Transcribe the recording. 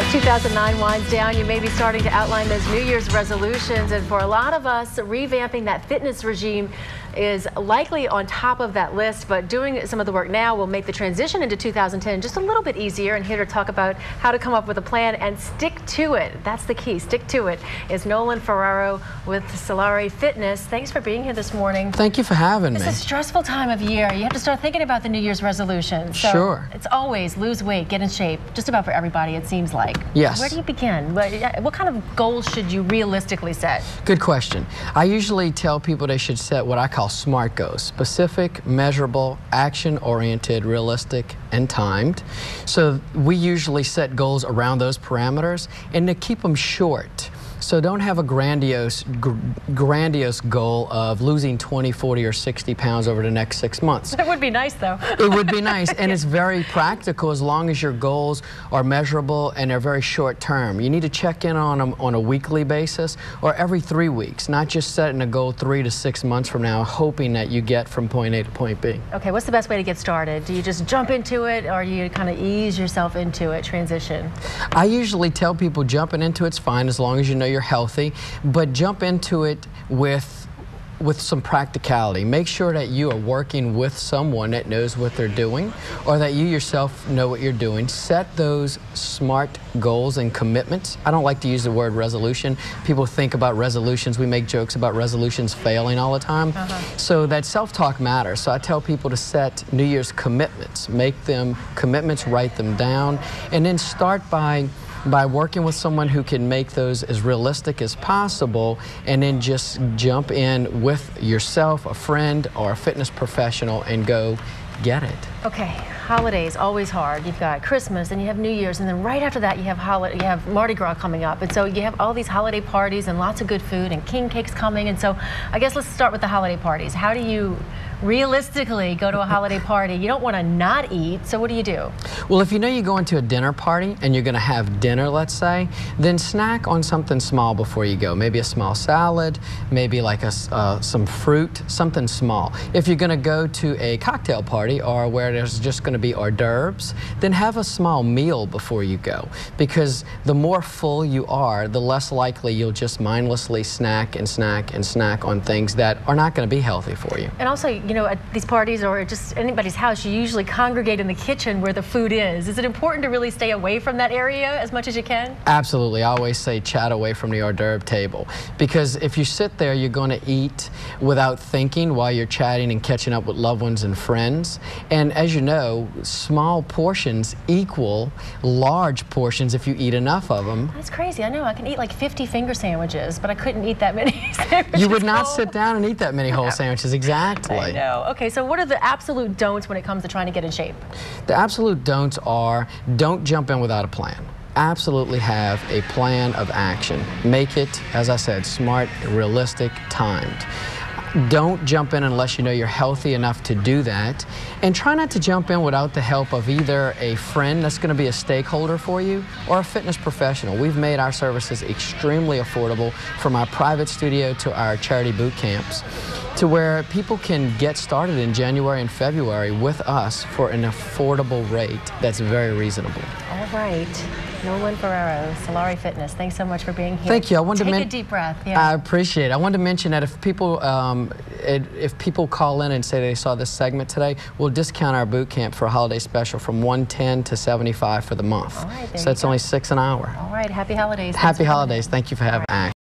As 2009 winds down, you may be starting to outline those New Year's resolutions, and for a lot of us, revamping that fitness regime is likely on top of that list, but doing some of the work now will make the transition into 2010 just a little bit easier. And here to talk about how to come up with a plan and stick to it, that's the key, stick to it, is Nolan Ferraro with Salire Fitness. Thanks for being here this morning. Thank you for having me. It's a stressful time of year. You have to start thinking about the New Year's resolutions. So sure. It's always lose weight, get in shape, just about for everybody, it seems like. Yes. Where do you begin? What kind of goals should you realistically set? Good question. I usually tell people they should set what I call SMART goals: specific, measurable, action-oriented, realistic, and timed. So we usually set goals around those parameters, and to keep them short. So don't have a grandiose goal of losing 20, 40, or 60 pounds over the next 6 months. That would be nice, though. It would be nice, and it's very practical as long as your goals are measurable and they're very short term. You need to check in on them on a weekly basis or every 3 weeks, not just setting a goal 3 to 6 months from now, hoping that you get from point A to point B. Okay, what's the best way to get started? Do you just jump into it, or do you kind of ease yourself into it, transition? I usually tell people jumping into it's fine as long as you know you're healthy, but jump into it with some practicality. Make sure that you are working with someone that knows what they're doing, or that you yourself know what you're doing. Set those SMART goals and commitments. I don't like to use the word resolution. People think about resolutions. We make jokes about resolutions failing all the time. So that self-talk matters. So I tell people to set New Year's commitments. Make them commitments, write them down, and then start by working with someone who can make those as realistic as possible, and then just jump in with yourself, a friend, or a fitness professional and go get it. Okay, holidays, always hard. You've got Christmas and you have New Year's, and then right after that you have Mardi Gras coming up. And so you have all these holiday parties and lots of good food and king cake's coming. And so I guess let's start with the holiday parties. How do you realistically go to a holiday party? You don't want to not eat, so what do you do? Well, if you know you're going to a dinner party and you're going to have dinner, let's say, then snack on something small before you go. Maybe a small salad, maybe like some fruit, something small. If you're going to go to a cocktail party or where there's just going to be hors d'oeuvres, then have a small meal before you go, because the more full you are, the less likely you'll just mindlessly snack and snack and snack on things that are not going to be healthy for you. And also, you know, at these parties or just anybody's house, you usually congregate in the kitchen where the food is. Is it important to really stay away from that area as much as you can? Absolutely. I always say chat away from the hors d'oeuvre table, because if you sit there, you're going to eat without thinking while you're chatting and catching up with loved ones and friends. And as you know, small portions equal large portions if you eat enough of them. That's crazy. I know. I can eat like 50 finger sandwiches, but I couldn't eat that many sandwiches. You would not sit down and eat that many whole sandwiches. Exactly. I know. Okay, so what are the absolute don'ts when it comes to trying to get in shape? The absolute don'ts are: don't jump in without a plan. Absolutely have a plan of action. Make it, as I said, smart, realistic, timed. Don't jump in unless you know you're healthy enough to do that. And try not to jump in without the help of either a friend that's going to be a stakeholder for you or a fitness professional. We've made our services extremely affordable, from our private studio to our charity boot camps, to where people can get started in January and February with us for an affordable rate that's very reasonable. All right. Nolan Ferraro, Salire Fitness, thanks so much for being here. Thank you. I wanted Take a deep breath. Yeah. I appreciate it. I wanted to mention that if people call in and say they saw this segment today, we'll discount our boot camp for a holiday special from $110 to $75 for the month. All right, so that's only $6 an hour. All right. Happy holidays. Happy holidays. Thank you for having me.